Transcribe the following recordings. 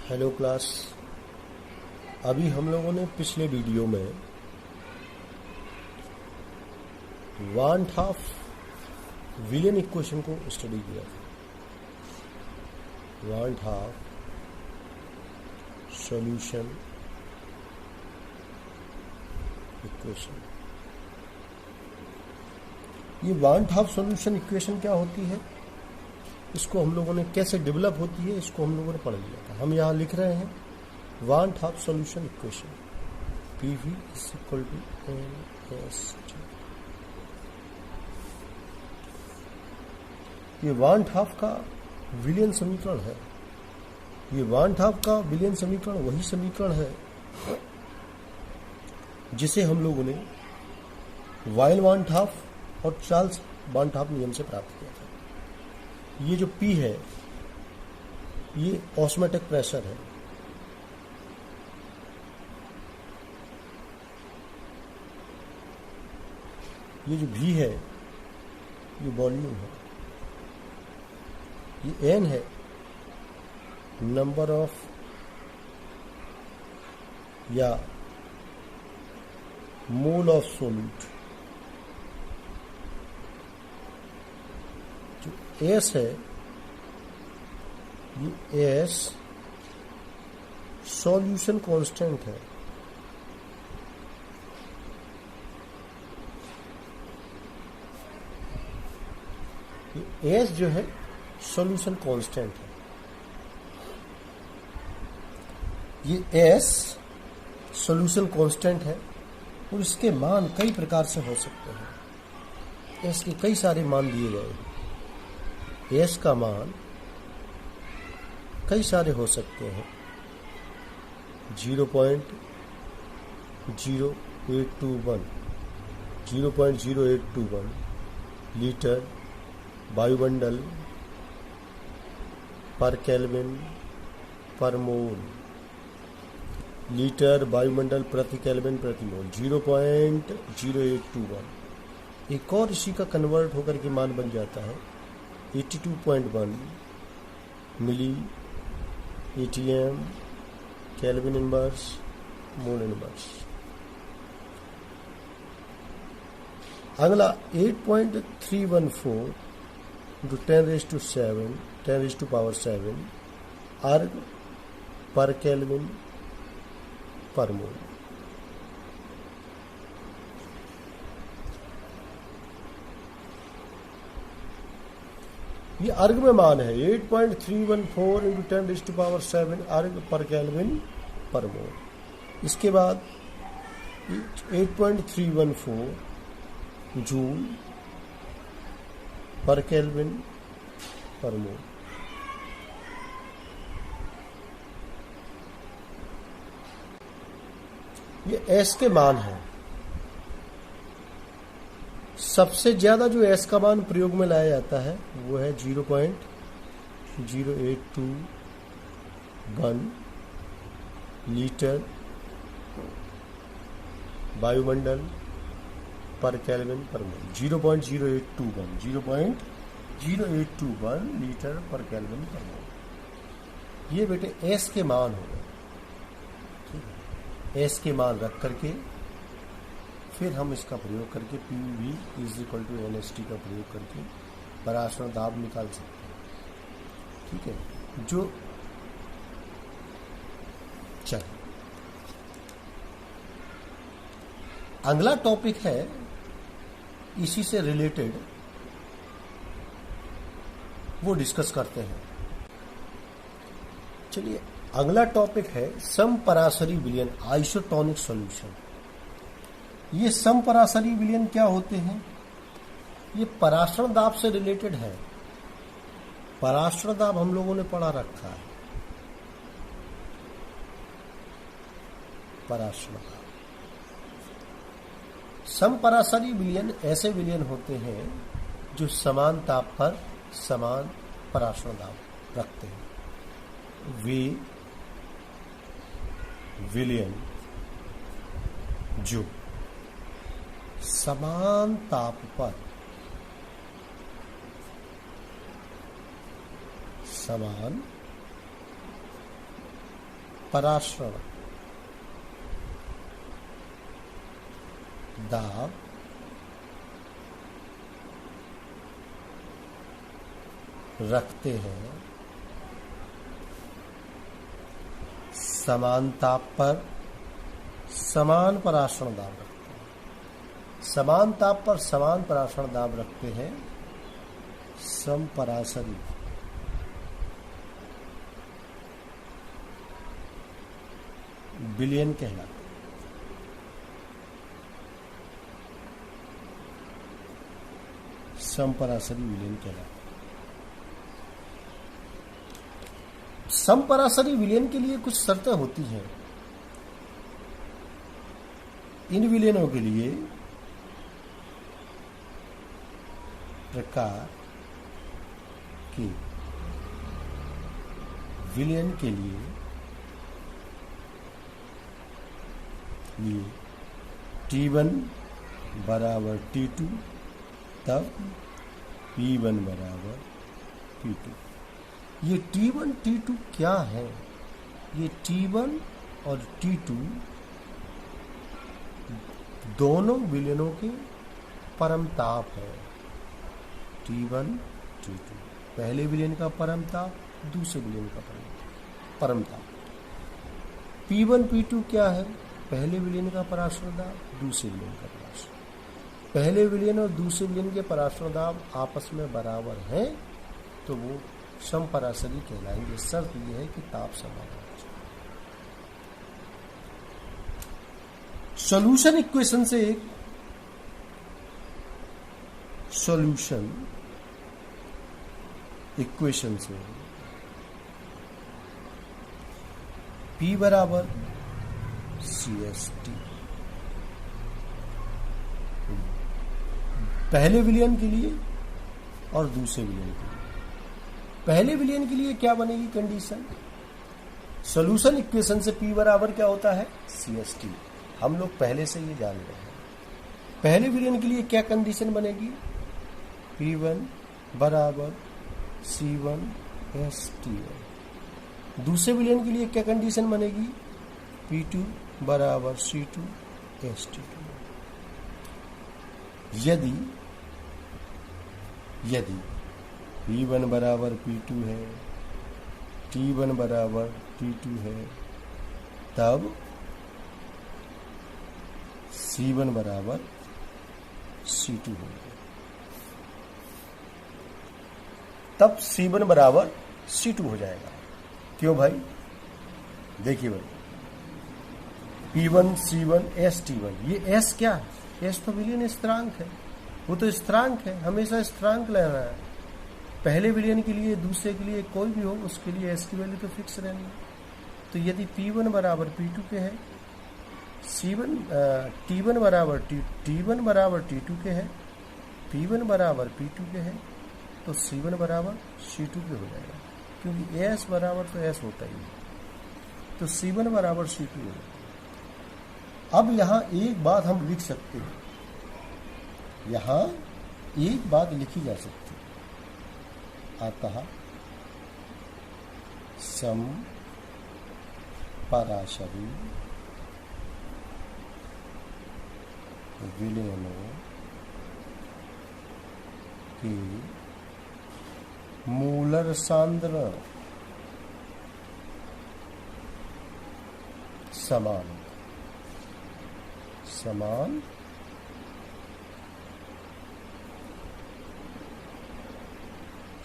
Hello class. अभी हम लोगों ने पिछले वीडियो में 1/2 विलियन इक्वेशन को स्टडी किया था। 1/2 सॉल्यूशन इक्वेशन। ये 1/2 सॉल्यूशन इक्वेशन क्या होती है, इसको हम लोगों ने कैसे डेवलप होती है, इसको हम लोगों ने पढ़ लिया था। हम यहाँ लिख रहे हैं 1/2 सॉल्यूशन इक्वेशन PV = NST। ये 1/2 का विलियन समीकरण है। ये 1/2 का विलियन समीकरण वही समीकरण है जिसे हम लोगों ने वाइल 1/2 और चार्ल्स 1/2 नियम से प्राप्त किया था। ये जो P है ये ऑस्मोटिक प्रेशर है। ये जो V है ये वॉल्यूम है। ये N है नंबर ऑफ या मोल ऑफ सोल्यूट। S है ये S सॉल्यूशन कांस्टेंट है। ये S जो है सॉल्यूशन कांस्टेंट है। ये S सॉल्यूशन कांस्टेंट है और इसके मान कई प्रकार से हो सकते हैं। S के कई सारे मान दिए गए हैं। S का मान कई सारे हो सकते हैं। 0.0821 0.0821 लीटर वायुमंडल पर केल्विन पर मोल। लीटर वायुमंडल प्रति केल्विन प्रति मोल 0.0821। एक और इसी का कन्वर्ट होकर के मान बन जाता है 82.1 मिली ATM kelvin inverse mole inverse. अगला 8.314 × 10⁻⁷ अर्ग पर केल्विन पर मोल। ये अर्ग में मान है 8.314 × 10⁻⁷ अर्ग पर केल्विन पर मोल। इसके बाद 8.314 जूल पर केल्विन पर मोल। ये S के मान है। सबसे ज्यादा जो S का मान प्रयोग में लाया जाता है वो है 0.0821 लीटर वायुमंडल पर केल्विन पर मोल। 0.0821 लीटर पर केल्विन पर मोल। ये बेटे S के मान हो गए। S के मान रख करके फिर हम इसका प्रयोग करके PV = NST का प्रयोग करके पराश्रय दाब निकाल सकते हैं। ठीक है। जो चलिए अगला टॉपिक है इसी से रिलेटेड, वो डिस्कस करते हैं। चलिए अगला टॉपिक है समपराशरी विलयन आइसोटोनिक सॉल्यूशन। ये समपराशरी विलयन क्या होते हैं? ये पराश्रण दाब से रिलेटेड है। पराश्रण दाब हम लोगों ने पढ़ा रखा है। पराश्रण दाब समपराशरी विलयन ऐसे विलयन होते हैं जो समान ताप पर समान पराश्रण दाब रखते हैं। वे विलयन जो समान ताप पर समान पराशरण दाब रखते हैं समान ताप पर समान पराशरण दाब रखते हैं। समान ताप पर समान पराशरण दाब रखते हैं समपराशरी विलयन कहलाते हैं। समपराशरी विलयन कहलाते हैं। समपराशरी विलयन के लिए कुछ शर्तें होती हैं। इन विलयनों के लिए प्रकार के विलयन के लिए ये T1 बराबर T2 तब P1 बराबर P2। ये T1 T2 क्या है? ये T1 और T2 दोनों विलयनों के परम ताप है। T1 T2 पहले विलयन का परम ताप, दूसरे विलयन का परम ताप। P1 P2 क्या है? पहले विलयन का पराशर दाब, दूसरे विलयन का पराशर। पहले विलयन और दूसरे विलयन के पराशर दाब आपस में बराबर हैं तो वो समपराशरी कहलाएंगे। शर्त यह है कि ताप समान होना चाहिए। सॉल्यूशन इक्वेशन से एक सॉल्यूशन इक्वेशन से P बराबर CST पहले विलयन के लिए और दूसरे विलयन के लिए। पहले विलयन के लिए क्या बनेगी कंडीशन? सॉल्यूशन इक्वेशन से P बराबर क्या होता है? CST। हम लोग पहले से ये जान रहे हैं। पहले विलयन के लिए क्या कंडीशन बनेगी? P1 बराबर C1S_T1। दूसरे विलयन के लिए क्या कंडीशन बनेगी? P2 बराबर C2S_T2। यदि P1 बराबर P2 है, T1 बराबर T2 है, तब C1 बराबर C2 होगा। तब C1 बराबर C2 हो जाएगा। क्यों भाई? देखिए भाई, P1 C1 S_T1, ये S क्या है? S तो विलयन स्थिरांक है, वो तो स्थिरांक है, हमेशा स्थिरांक लेना है। पहले विलयन के लिए, दूसरे के लिए, कोई भी हो उसके लिए S की वैल्यू तो फिक्स रहनी है। तो यदि P1 बराबर P2 के है, T1 बराबर T1 बराबर T2 के है, P1 बराबर P2 के है, तो C1 बराबर C2 के हो जाएगा। क्योंकि S बराबर तो S होता ही है, तो C1 बराबर C2 हो जाएगा। अब यहां एक बात हम लिख सकते हैं, यहां एक बात लिखी जा सकती है, अतः समपराशरी विलयनों के मूलर सांद्रण समान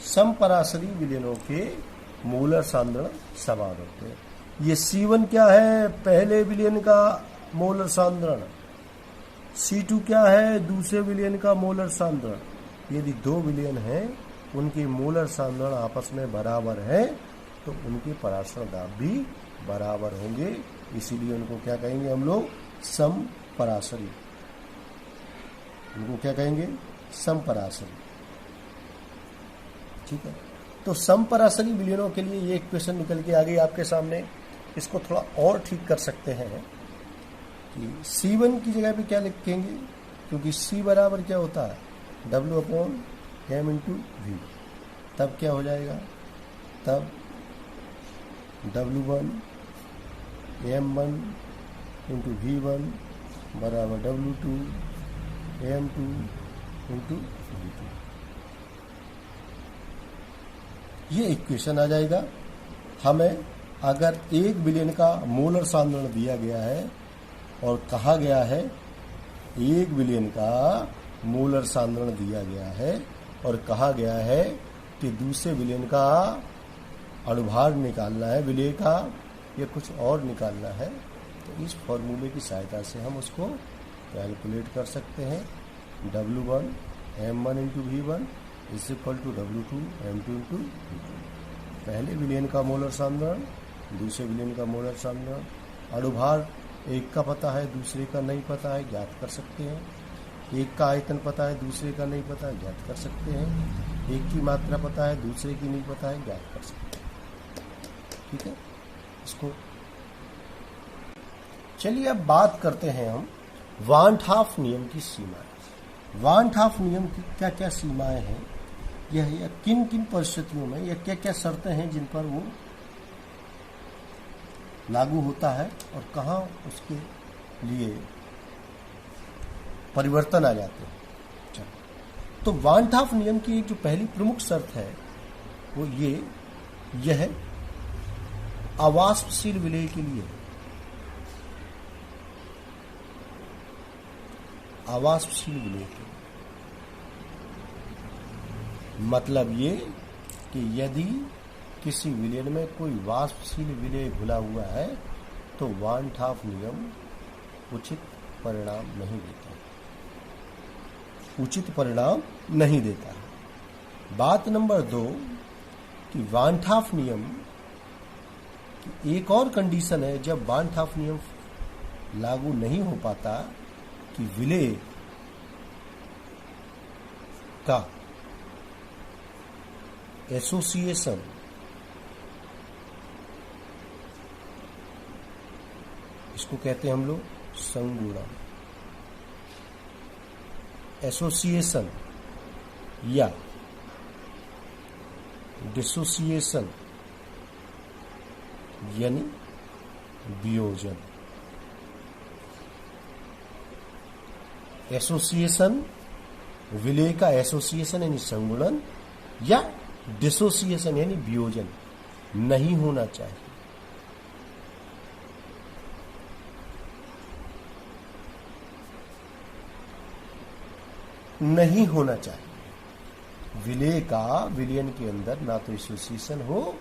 समपराशरी विलयनों के मूलर सांद्रण समान होते हैं। ये C1 क्या है? पहले विलयन का मोलर सांद्रण। C2 क्या है? दूसरे विलयन का मोलर सांद्रण। यदि दो विलयन हैं, उनके मोलर सांद्रण आपस में बराबर हैं तो उनके पराशर दाब भी बराबर होंगे। इसीलिए उनको क्या कहेंगे हम लोग? समपराशरी। उनको क्या कहेंगे? समपराशरी। ठीक है, तो समपराशरी विलयनों के लिए ये इक्वेशन निकल के आ गई आपके सामने। इसको थोड़ा और ठीक कर सकते हैं कि C1 की जगह पे क्या लिखेंगे, क्योंकि C बराबर क्या होता है? W/m/V। तब क्या हो जाएगा? तब W1 M1 इंटू V1 बराबर W2 M2 इंटू V2। ये इक्वेशन आ जाएगा। हमें अगर 1 विलयन का मोलर सांद्रण दिया गया है और कहा गया है 1 विलयन का मोलर सांद्रण दिया गया है और कहा गया है कि दूसरे विलयन का अणुभार निकालना है, विलय का या कुछ और निकालना है, तो इस फॉर्मूले की सहायता से हम उसको कैलकुलेट कर सकते हैं। W1 M1 into V1 is equal to W2 M2 into V2। पहले विलयन का मोलर सांद्रण, दूसरे विलयन का मोलर सांद्रण, अणुभार एक का पता है दूसरे का नहीं पता है, ज्ञात कर सकते हैं। एक का आयतन पता है दूसरे का नहीं पता है, ज्ञात कर सकते हैं। एक की मात्रा पता है दूसरे की नहीं पता है, ज्ञात कर सकते हैं। ठीक है, इसको चलिए अब बात करते हैं हम वान हाफ नियम की सीमाएं। वान हाफ नियम की क्या क्या सीमाएं हैं, यह किन किन परिस्थितियों में या क्या क्या शर्तें हैं जिन पर वो लागू होता है और कहाँ उसके लिए परिवर्तन आ जाते हैं। चलो, तो वान हाफ नियम की एक जो पहली प्रमुख शर्त है वो यह अवाष्पशील विलय के लिए। अवाष्पशील विलय के मतलब ये कि यदि किसी विलयन में कोई वाष्पशील विलय घुला हुआ है तो वान हाफ नियम उचित परिणाम नहीं देता, उचित परिणाम नहीं देता। बात नंबर 2 कि वान हाफ नियम की एक और कंडीशन है जब वान हाफ नियम लागू नहीं हो पाता कि विलय का एसोसिएशन इसको कहते हैं हम लोग संगुणन, एसोसिएशन या डिसोसिएशन यानी वियोजन। एसोसिएशन, विलय का एसोसिएशन यानी संगुणन या डिसोसिएशन यानी वियोजन नहीं होना चाहिए। नहीं होना चाहिए। विलय का विलयन के अंदर ना तो एसोसिएशन हो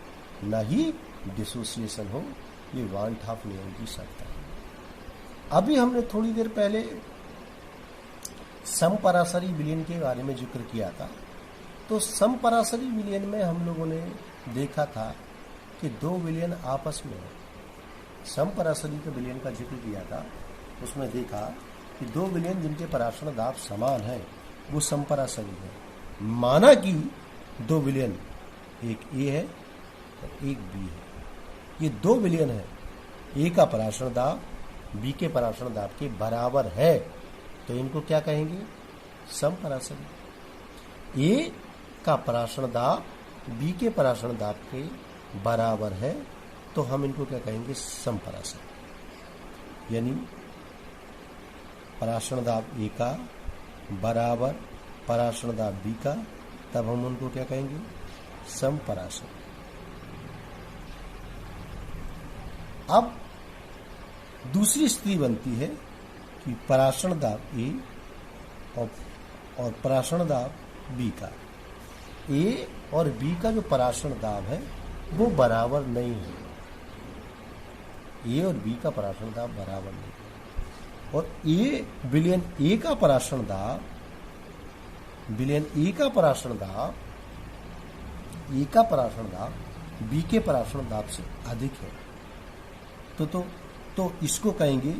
ना ही डिसोसिएशन हो, ये वान हाफ नियम की शर्त है। अभी हमने थोड़ी देर पहले समपराशरी विलयन के बारे में जिक्र किया था। तो समपराशरी विलयन में हम लोगों ने देखा था कि 2 विलयन आपस में, समपराशरी के विलयन का जिक्र किया था, उसमें देखा कि 2 विलयन जिनके पराशरण दाब समान है वो समपराशरी है। माना कि 2 विलयन, एक ए है और एक बी है, ये 2 विलयन है, ए का पराशरण दाब बी के पराशरण दाब के बराबर है, तो इनको क्या कहेंगे? समपराशरी। ए का पराशरण दाब बी के पराशरण दाब के बराबर है तो हम इनको क्या कहेंगे? समपराशरी। यानी पराशरण दाब ए का बराबर पराशरण दाब बी का, तब हम उनको क्या कहेंगे? समपराशरी। अब दूसरी स्थिति बनती है कि पराशरण दाब ए और पराशरण दाब बी का, ए और बी का जो पराशरण दाब है वो बराबर नहीं है। ए और बी का पराशरण दाब बराबर नहीं है और ए विलयन ए का पराशरण दाब, विलयन ए का पराशरण दाब, ए का पराशरण दाब बी के पराशरण दाब से अधिक है। तो इसको कहेंगे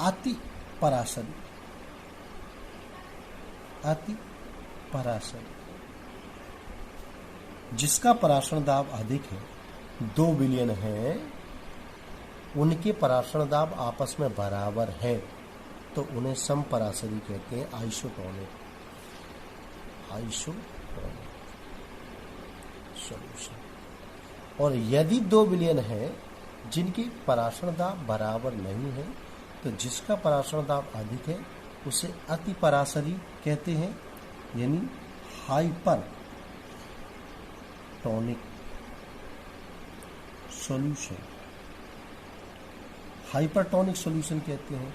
अति पराशरी। अति पराशरी जिसका पराशरण दाब अधिक है, 2 विलयन हैं, उनके पराशरण दाब आपस में बराबर है तो उन्हें समपराशरी कहते हैं, आइसोटोनिक। Isotonic solution. और यदि 2 विलयन है जिनकी पराशरण दाब बराबर नहीं है तो जिसका पराशरण दाब अधिक है उसे अति पराशरी कहते हैं, यानी hyper tonic solution, hypertonic solution कहते हैं।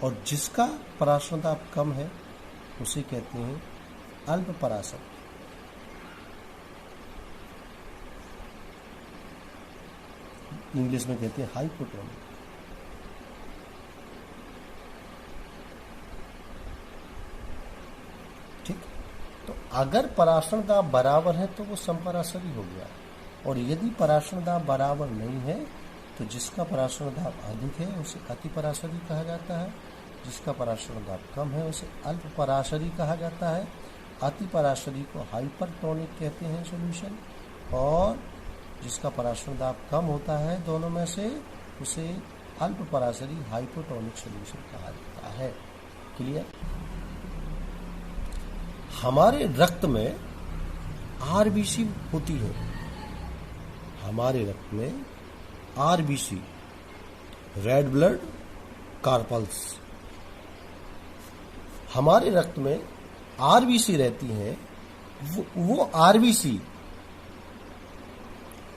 और जिसका पराशरण दाब कम है उसे कहते हैं अल्प पराशर। इंग्लिश में कहते हैं हाइपोटोनिक। ठीक, तो अगर पराशरण दाब बराबर है तो वो समपराशरी हो गया, और यदि पराशरण दाब बराबर नहीं है तो जिसका पराशरण दाब अधिक है उसे अति पराशरी कहा जाता है, जिसका पराशरण दाब कम है उसे अल्प पराशरी कहा जाता है। अति पराशरी को हाइपरटोनिक कहते हैं सॉल्यूशन, और जिसका पराशरण दाब कम होता है दोनों में से उसे अल्प पराशरी हाइपोटोनिक सॉल्यूशन कहा जाता है। क्लियर? हमारे रक्त में आरबीसी होती है, हमारे रक्त में आरबीसी, रेड ब्लड कार्पल्स, हमारे रक्त में आरबीसी रहती हैं। वो आरबीसी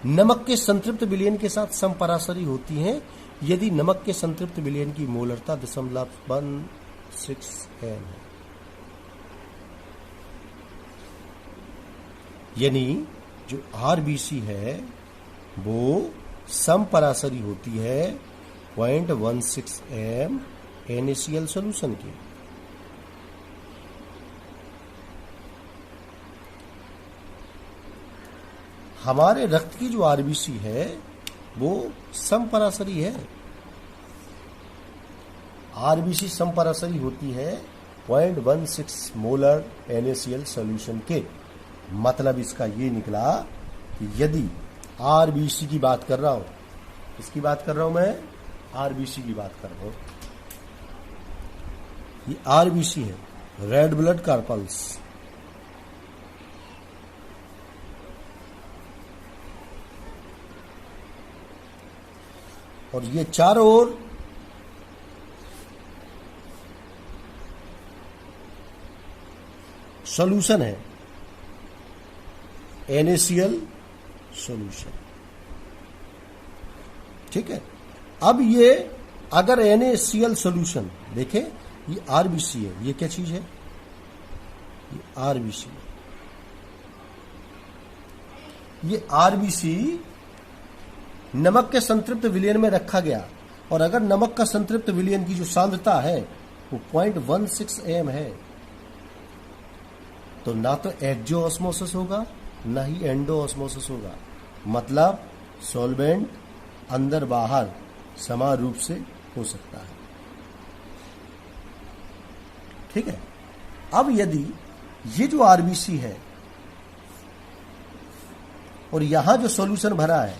नमक के संतृप्त विलयन के साथ समपराशरी होती हैं यदि नमक के संतृप्त विलयन की मोलरता 0.16 m है। यानी जो आरबीसी है वो समपराशरी होती है 0.16 m NaCl सॉल्यूशन की। हमारे रक्त की जो आरबीसी है वो समपराशरी है, आरबीसी समपराशरी होती है 0.16 मोलर NaCl सॉल्यूशन के। मतलब इसका ये निकला कि यदि आरबीसी की बात कर रहा हूं, किसकी बात कर रहा हूं मैं? आरबीसी की बात कर रहा हूं। ये आरबीसी है, रेड ब्लड कार्पल्स। और ये चारों ओर सॉल्यूशन है, NaCl सॉल्यूशन। ठीक है, अब ये अगर NaCl सॉल्यूशन देखें, ये आरबीसी है, ये क्या चीज है? ये आरबीसी। ये आरबीसी नमक के संतृप्त विलयन में रखा गया, और अगर नमक का संतृप्त विलयन की जो सांद्रता है वो 0.16 m है तो ना तो एक्जो ऑस्मोसिस होगा ना ही एंडो ऑस्मोसिस होगा। मतलब सॉल्वेंट अंदर बाहर समान रूप से हो सकता है। ठीक है, अब यदि ये जो आरबीसी है और यहां जो सॉल्यूशन भरा है,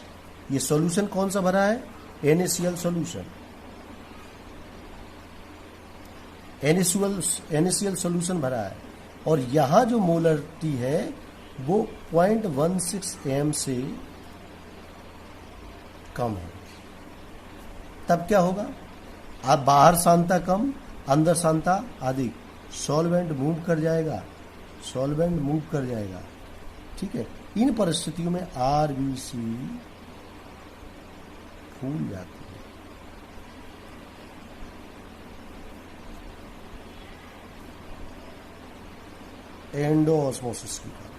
ये सॉल्यूशन कौन सा भरा है? NaCl solution. NaCl सॉल्यूशन भरा है, और यहां जो मोलरिटी है वो 0.16 m से कम है। तब क्या होगा? अब बाहर सांद्रता कम, अंदर सांद्रता अधिक, सॉल्वेंट मूव कर जाएगा, सॉल्वेंट मूव कर जाएगा। ठीक है, इन परिस्थितियों में आरबीसी फूल जाती है एंडो ऑस्मोसिस की कारण।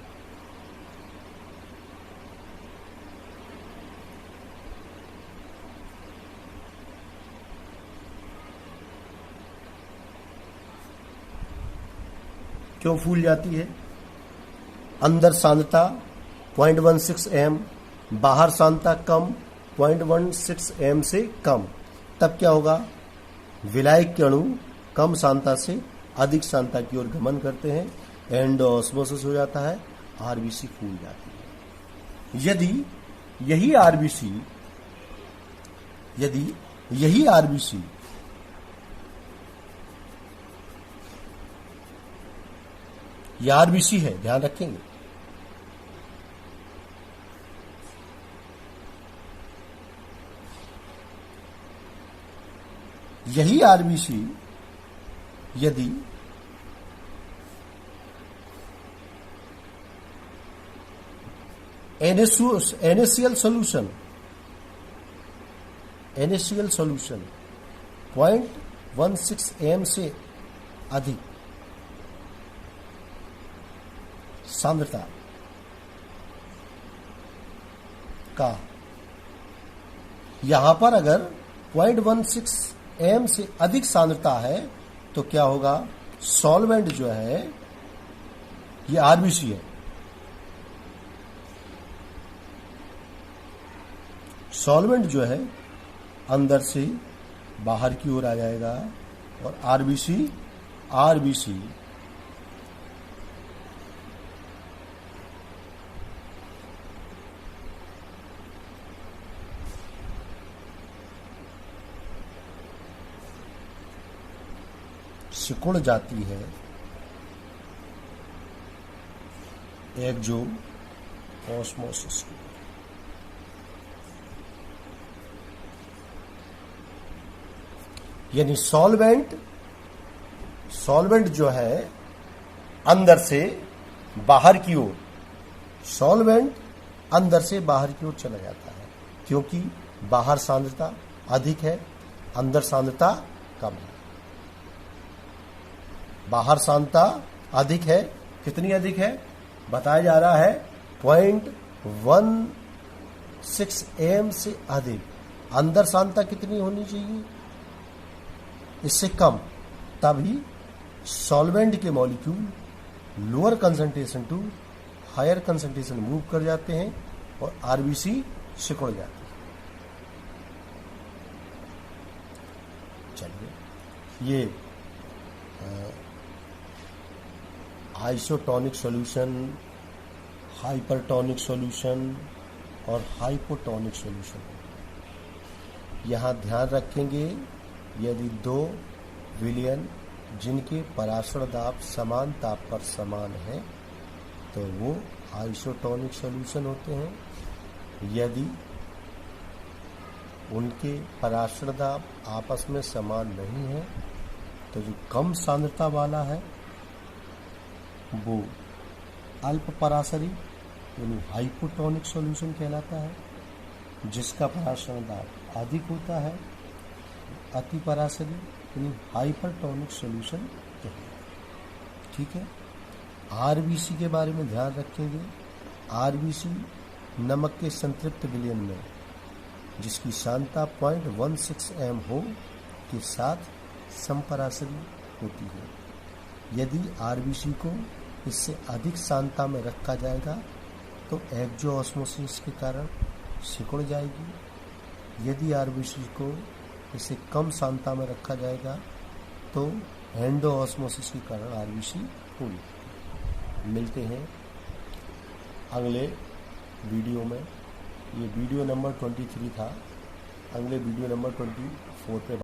क्यों फूल जाती है? अंदर सांद्रता 0.16 m, बाहर सांद्रता कम 0.16 m से कम। तब क्या होगा? विलायक के अणु कम सांद्रता से अधिक सांद्रता की ओर गमन करते हैं, एंडोऑस्मोसिस हो जाता है, आरबीसी फूल जाती है। यदि यही आरबीसी ये आरबीसी है, ध्यान रखेंगे, यही आरबीसी यदि NaCl सॉल्यूशन 0.16 am से अधिक सांद्रता का, यहां पर अगर 0.16 am से अधिक सांद्रता है तो क्या होगा, सॉल्वेंट जो है ये आरबीसी है, सॉल्वेंट जो है अंदर से बाहर की ओर आ जाएगा और आरबीसी सिकुड़ जाती है एक्सो ऑस्मोसिस की। यानी सॉल्वेंट जो है अंदर से बाहर की ओर, सॉल्वेंट अंदर से बाहर की ओर चला जाता है, क्योंकि बाहर सांद्रता अधिक है, अंदर सांद्रता कम है। बाहर सांद्रता अधिक है, कितनी अधिक है बताया जा रहा है 0.16 am से अधिक। अंदर सांद्रता कितनी होनी चाहिए, इससे कम, तभी सॉल्वेंट के molecule lower concentration to higher concentration move कर जाते हैं और आरबीसी सिकुड़ जाती है। चलिए, ये आइसोटोनिक सॉल्यूशन, हाइपरटोनिक सॉल्यूशन और हाइपोटोनिक सॉल्यूशन, यहां ध्यान रखेंगे यदि दो विलयन जिनके पराशर दाब समान ताप पर समान है तो वो आइसोटोनिक सॉल्यूशन होते हैं। यदि उनके पराशर दाब आपस में समान नहीं है तो जो कम सांद्रता वाला है वो अल्प पराशरी यानी हाइपोटोनिक सॉल्यूशन कहलाता है, जिसका पराशर दाब अधिक होता है अति पराशरी यानी हाइपरटोनिक सॉल्यूशन कहलाता है। ठीक है, आरबीसी के बारे में ध्यान रखेंगे। आरबीसी नमक के संतृप्त विलयन में जिसकी सांद्रता 0.16 am हो के साथ समपराशरी होती है। यदि आरबीसी को इससे अधिक सांद्रता में रखा जाएगा तो एक्सो ऑस्मोसिस के कारण सिकुड़ जाएगी। यदि आरबीसी को इसे कम सांद्रता में रखा जाएगा तो एंडो ऑस्मोसिस के कारण आरबीसी पूरी। मिलते हैं अगले वीडियो में। ये वीडियो नंबर 23 था, अगले वीडियो नंबर 24 पे